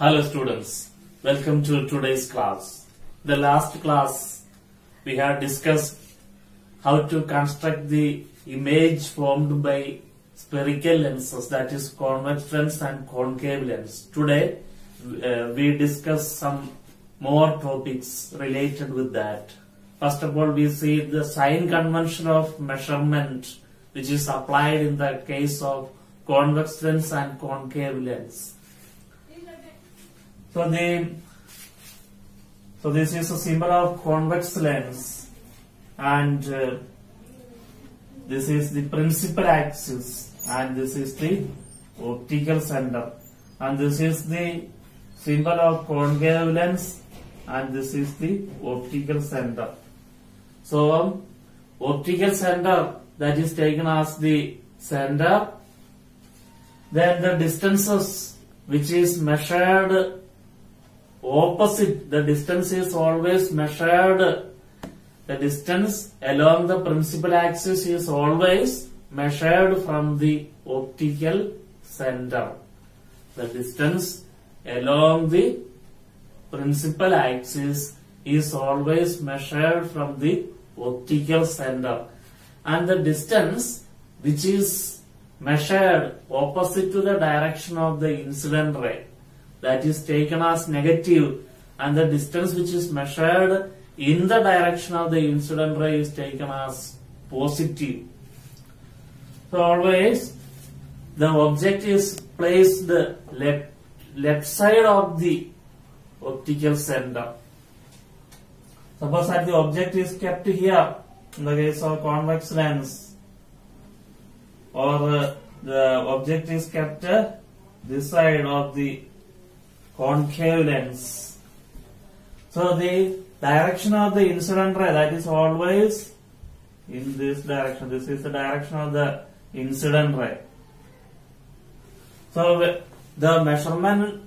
Hello students, welcome to today's class. The last class we have discussed how to construct the image formed by spherical lenses, that is convex lens and concave lens. Today we discuss some more topics related with that. First of all, we see the sign convention of measurement which is applied in the case of convex lens and concave lens. So this is a symbol of convex lens, and this is the principal axis, and this is the optical center, and this is the symbol of concave lens, and this is the optical center. So optical center, that is taken as the center. Then the distances which is measured opposite, the distance is always measured, the distance along the principal axis is always measured from the optical center. The distance along the principal axis is always measured from the optical center, and the distance which is measured opposite to the direction of the incident ray, that is taken as negative, and the distance which is measured in the direction of the incident ray is taken as positive. So always the object is placed left side of the optical center. Suppose that the object is kept here in the case of convex lens, or the object is kept this side of the concave lens. So the direction of the incident ray, that is always in this direction. This is the direction of the incident ray. So the measurement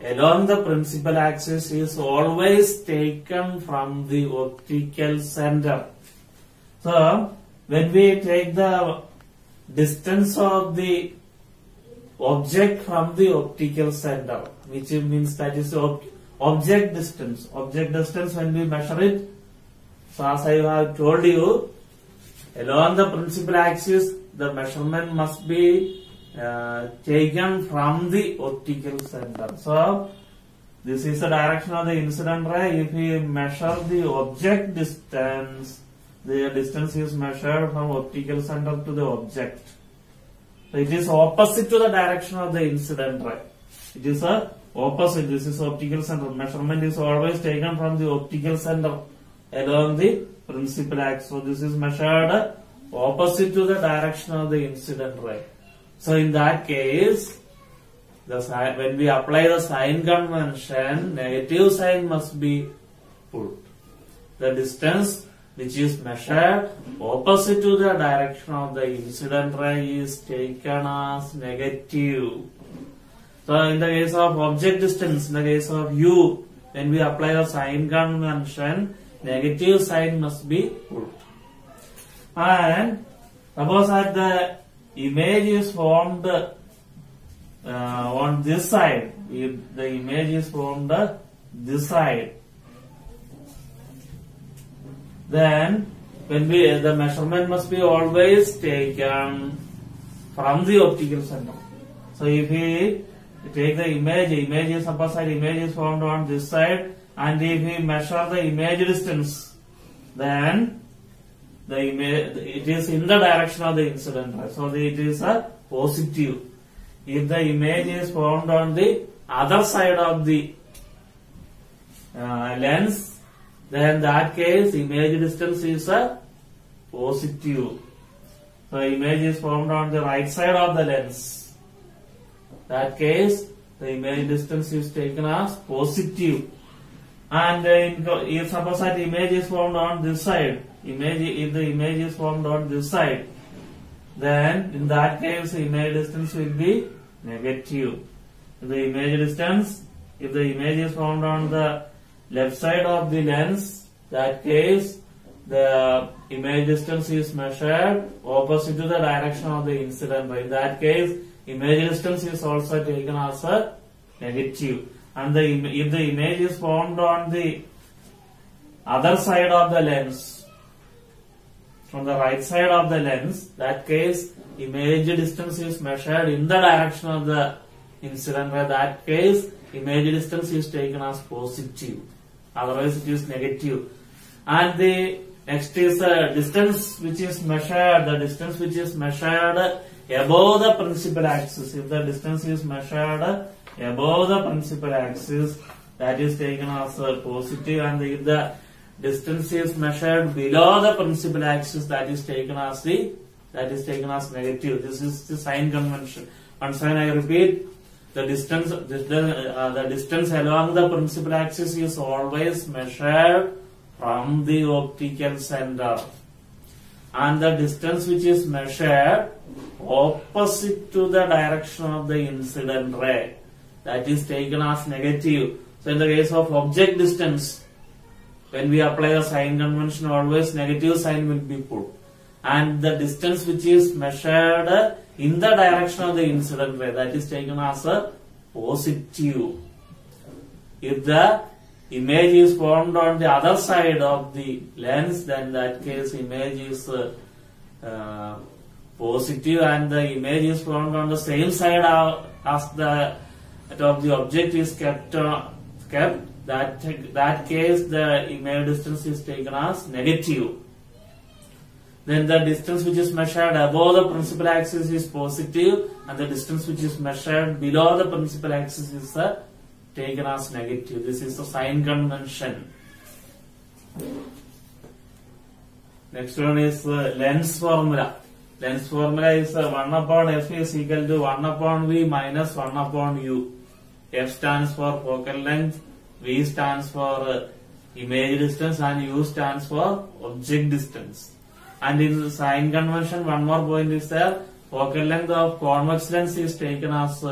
along the principal axis is always taken from the optical center. So when we take the distance of the object from the optical center, which means that is object distance. Object distance, when we measure it, so as I have told you, along the principal axis the measurement must be taken from the optical center. So this is the direction of the incident ray. If we measure the object distance, the distance is measured from optical center to the object. So it is opposite to the direction of the incident ray. It is a opposite. This is optical center. Measurement is always taken from the optical center along the principal axis. So this is measured opposite to the direction of the incident ray. So in that case, when we apply the sign convention, negative sign must be put. The distance which is measured opposite to the direction of the incident ray is taken as negative. So in the case of object distance, in the case of u, when we apply the sign convention, negative sign must be put. And suppose that the image is formed on this side, if the image is formed this side, then when the measurement must be always taken from the optical center. So if we take the image is, suppose that image is formed on this side, and if we measure the image distance, then the image, it is in the direction of the incident ray. So it is a positive. If the image is formed on the other side of the lens, then in that case image distance is a positive. So image is formed on the right side of the lens. That case the image distance is taken as positive. And if suppose that image is formed on this side, if the image is formed on this side, then in that case image distance will be negative. If the image is formed on the left side of the lens, that case the image distance is measured opposite to the direction of the incident ray. In that case image distance is also taken as a negative. And if the image is formed on the other side of the lens, from the right side of the lens, that case image distance is measured in the direction of the incident ray. That case image distance is taken as positive, otherwise it is negative. And the next is distance which is measured, the distance which is measured above the principal axis. If the distance is measured above the principal axis, that is taken as positive, and if the distance is measured below the principal axis, that is taken as negative. This is the sign convention. Once again I repeat, the distance along the principal axis is always measured from the optical center, and the distance which is measured opposite to the direction of the incident ray, that is taken as negative. So in the case of object distance, when we apply the sign convention, always negative sign will be put. And the distance which is measured in the direction of the incident ray, that is taken as a positive. If the image is formed on the other side of the lens, then that case image is positive, and the image is formed on the same side as the of the object is kept. That case the image distance is taken as negative. Then the distance which is measured above the principal axis is positive, and the distance which is measured below the principal axis is taken as negative. This is the sign convention. Next one is lens formula. Lens formula is 1 upon f is equal to 1 upon v minus 1 upon u. F stands for focal length, v stands for image distance, and u stands for object distance. And in the sign convention, one more point is there. Focal length of convex lens is taken as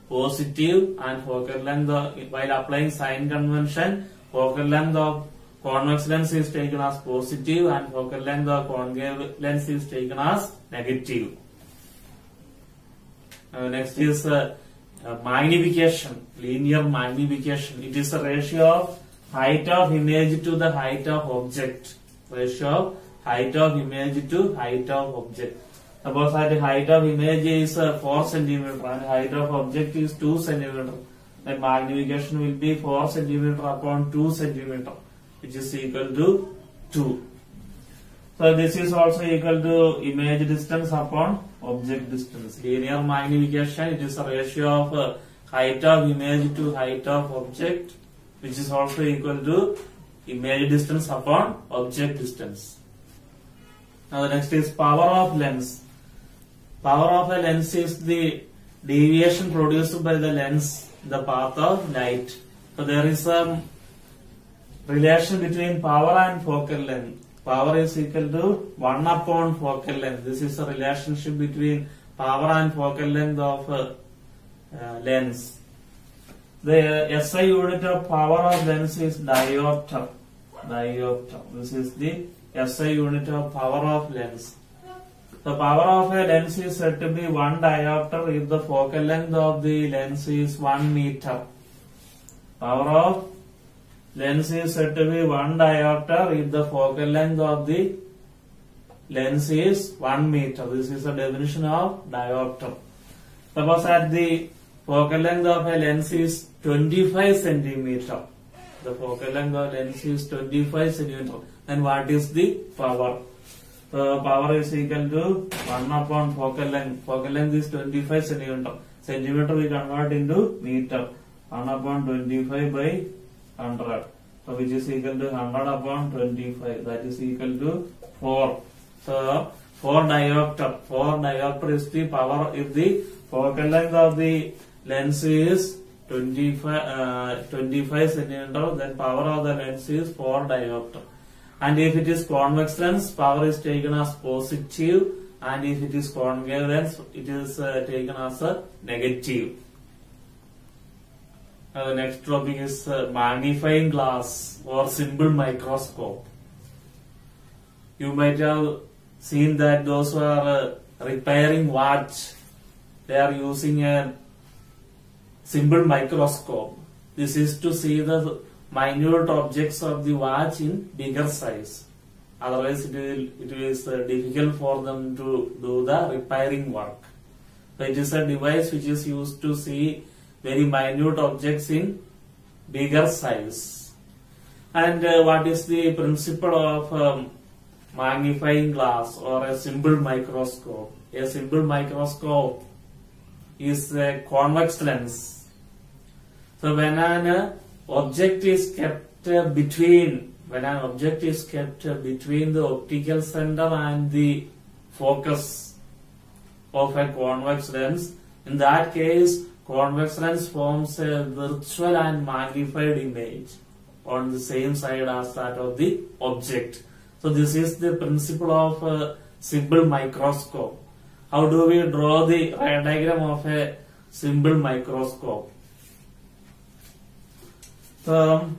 positive, and focal length while applying sign convention, focal length of convex lens is taken as positive, and focal length of concave lens is taken as negative. Next is magnification, linear magnification. It is a ratio of height of image to the height of object. Ratio of height of image to height of object. Suppose that the height of image is 4 cm and height of object is 2 cm. Then magnification will be 4 cm upon 2 cm, which is equal to 2. So this is also equal to image distance upon object distance. Linear magnification, it is a ratio of height of image to height of object, which is also equal to image distance upon object distance. Now the next is power of lens. Power of a lens is the deviation produced by the lens in the path of light. So there is a relation between power and focal length. Power is equal to 1 upon focal length. This is a relationship between power and focal length of lens. The SI unit of power of lens is diopter. Diopter. This is the SI unit of power of lens. The power of a lens is said to be 1 diopter if the focal length of the lens is 1 meter. Power of lens is said to be 1 diopter if the focal length of the lens is 1 meter. This is the definition of diopter. Suppose that the focal length of a lens is 25 centimeter. The focal length of lens is 25 centimeter. Then what is the power? So power is equal to 1 upon focal length. Focal length is 25 centimeter. Centimeter we convert into meter. 1 upon 25 by 100. So which is equal to 100 upon 25. That is equal to 4. So 4 diopter. 4 diopter is the power if the focal length of the lens is 25 centimeter. Then power of the lens is 4 diopter. And if it is convex lens, power is taken as positive, and if it is concave lens, it is taken as a negative. The next topic is magnifying glass or simple microscope. You might have seen that those who are repairing watch, they are using a simple microscope. This is to see the minute objects of the watch in bigger size. Otherwise, it is difficult for them to do the repairing work. So it is a device which is used to see very minute objects in bigger size. And what is the principle of magnifying glass or a simple microscope? A simple microscope is a convex lens. So when an object is kept between the optical center and the focus of a convex lens, in that case, convex lens forms a virtual and magnified image on the same side as that of the object. So this is the principle of a simple microscope. How do we draw the ray diagram of a simple microscope? So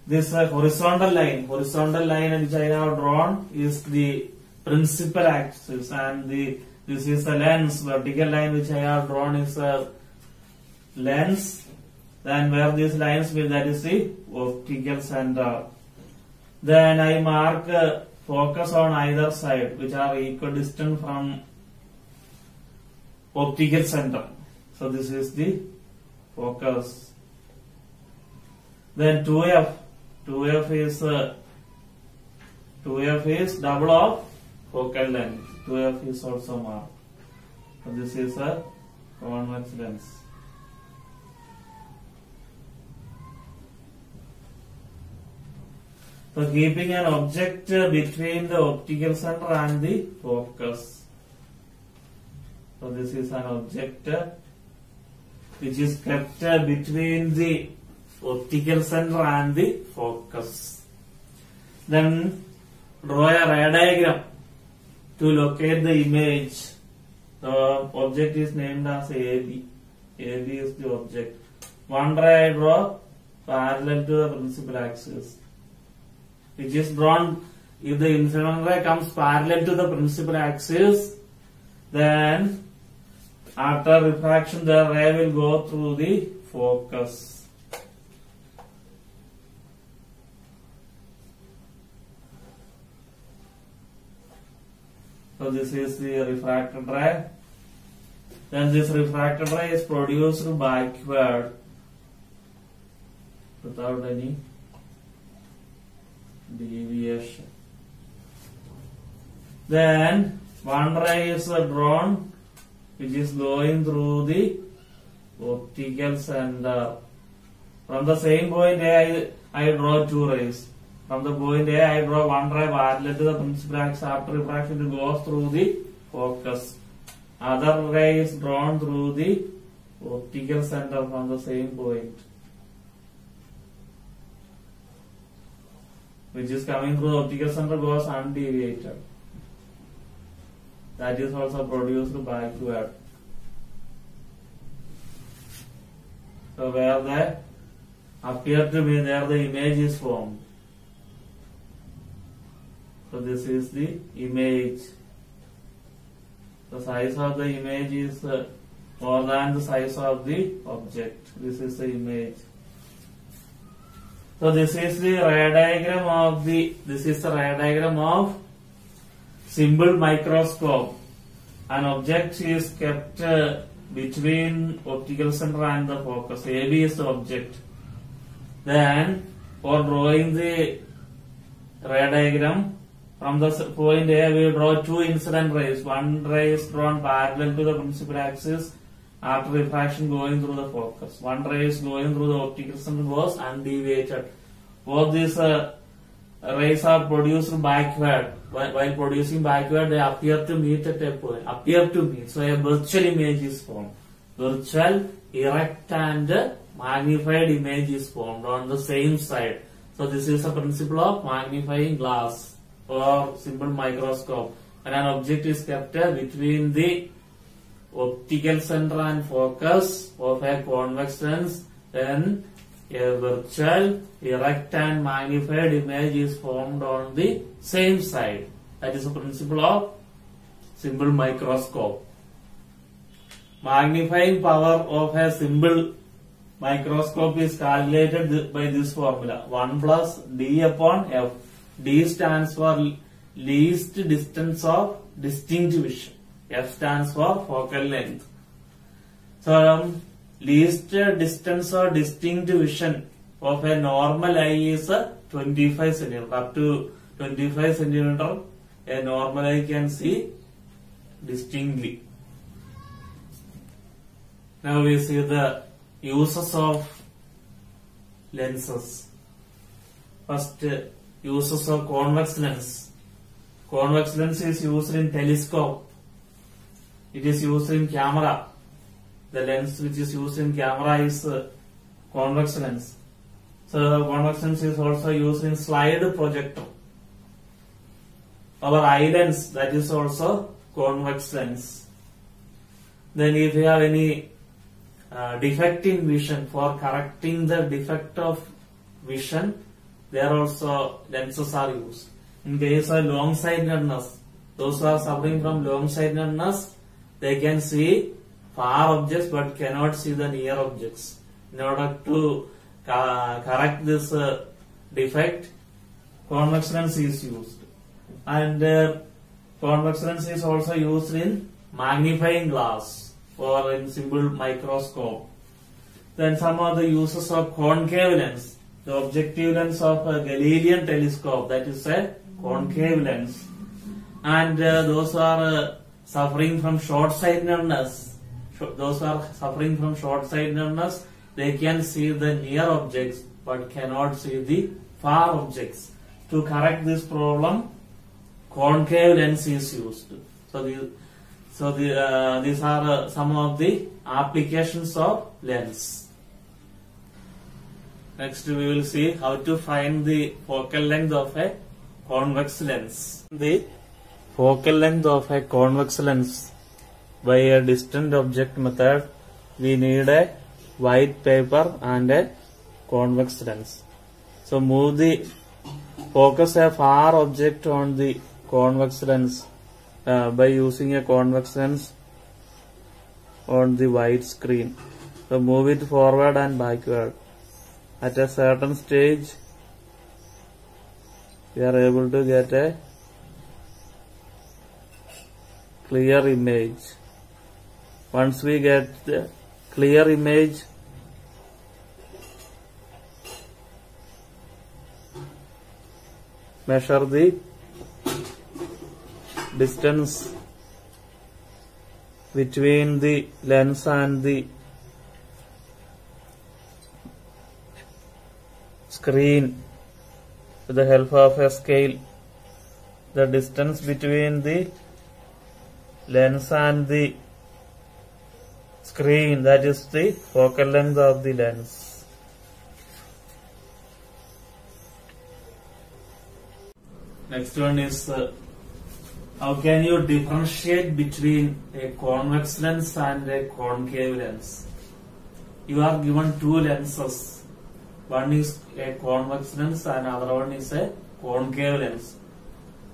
this horizontal line which I have drawn is the principal axis, and this is the lens. Vertical line which I have drawn is a lens. Then where these lines will, that is the optical center. Then I mark focus on either side which are equidistant from optical center. So this is the focus. Then 2f is double of focal length. 2f is also marked. So this is a convex lens. So keeping an object between the optical center and the focus. So this is an object which is kept between the optical center and the focus. Then draw a ray diagram to locate the image. The object is named as AB. AB is the object. One ray I draw parallel to the principal axis, which is drawn. If the incident ray comes parallel to the principal axis, then after refraction the ray will go through the focus. So this is the refracted ray. Then this refracted ray is produced backward without any deviation. Then one ray is drawn which is going through the optical center. From the same point A, I draw two rays. From the point A, I draw one ray parallel to the principal axis. After refraction, it goes through the focus. Other ray is drawn through the optical center from the same point, which is coming through the optical center, goes undeviated. That is also produced backward. So where they appear to be, there the image is formed. So this is the image. The size of the image is more than the size of the object. This is the image. So this is the ray diagram of simple microscope. An object is kept between optical center and the focus. AB is the object. Then for drawing the ray diagram, from the point A, we draw two incident rays. One ray is drawn parallel to the principal axis after refraction going through the focus. One ray is going through the optical center, goes undeviated. Both these rays are produced backward. While producing backward, they appear to meet at a point. So a virtual image is formed. Virtual, erect and magnified image is formed on the same side. So this is a principle of magnifying glass or simple microscope. When an object is kept between the optical center and focus of a convex lens, then a virtual, erect and magnified image is formed on the same side. That is the principle of simple microscope. magnifying power of a simple microscope is calculated by this formula 1 plus d upon f. D stands for least distance of distinct vision. F stands for focal length. So least distance or distinct vision of a normal eye is 25 centimeter. Up to 25 centimeter, a normal eye can see distinctly. Now we see the uses of lenses. First, uses of convex lens. Convex lens is used in telescope. It is used in camera. The lens which is used in camera is convex lens. So convex lens is also used in slide projector. Our eye lens, that is also convex lens. Then if you have any defect in vision, for correcting the defect of vision, there also lenses are used. In case of long-sightedness, those who are suffering from long-sightedness, they can see far objects but cannot see the near objects. In order to correct this defect, convex lens is used. And convex lens is also used in magnifying glass or in simple microscope. Then some of the uses of concave lens. The objective lens of a Galilean telescope, that is a concave lens. And those who are suffering from short-sightedness, they can see the near objects but cannot see the far objects. To correct this problem, concave lens is used. These are some of the applications of lens. Next we will see how to find the focal length of a convex lens. The focal length of a convex lens by a distant object method, we need a white paper and a convex lens. So focus a far object on the convex lens by using a convex lens on the white screen. So move it forward and backward. At a certain stage, we are able to get a clear image. Once we get the clear image, measure the distance between the lens and the screen with the help of a scale. The distance between the lens and the screen, that is the focal length of the lens. Next one is how can you differentiate between a convex lens and a concave lens? You are given two lenses. One is a convex lens and another one is a concave lens.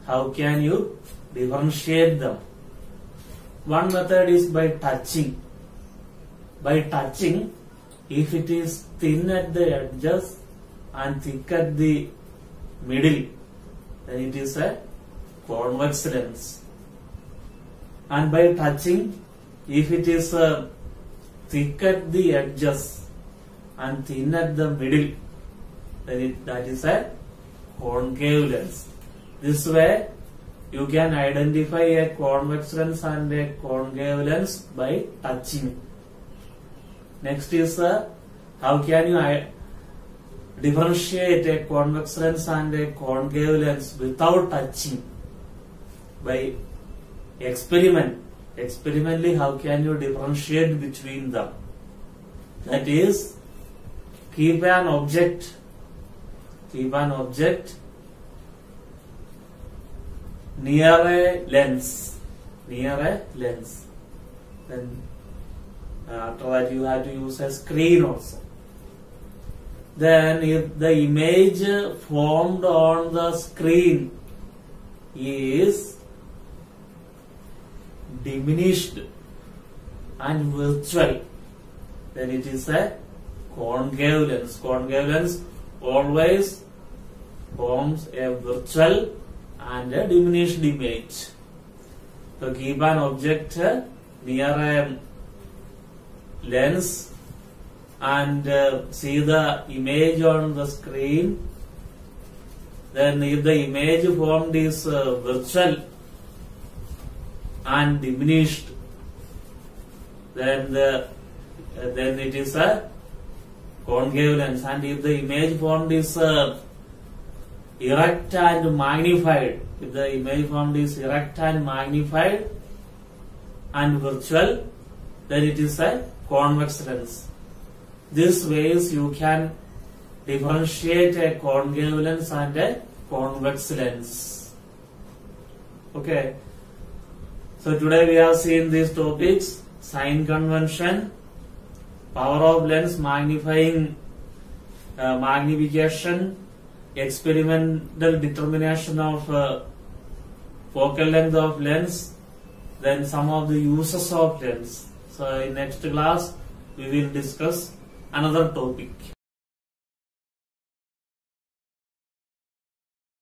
How can you differentiate them? One method is by touching. By touching, if it is thin at the edges and thick at the middle, then it is a convex lens. And by touching, if it is thick at the edges and thin at the middle, then that is a concave lens. This way, you can identify a convex lens and a concave lens by touching. Next is how can you differentiate a convex lens and a concave lens without touching? By experiment. Experimentally, how can you differentiate between them? That is, keep an object near a lens. Then after that you have to use a screen also. Then if the image formed on the screen is diminished, and virtual, then it is a concave lens. Concave lens always forms a virtual and a diminished image. So keep an object near a lens and see the image on the screen. Then if the image formed is virtual and diminished, then it is a concave lens. And if the image formed is erect and magnified, if the image formed is erect and magnified and virtual, then it is a convex lens. This ways you can differentiate a concave lens and a convex lens. Okay. So today we have seen these topics: sign convention, power of lens, magnifying, magnification, experimental determination of focal length of lens, then some of the uses of lens. So in next class we will discuss another topic.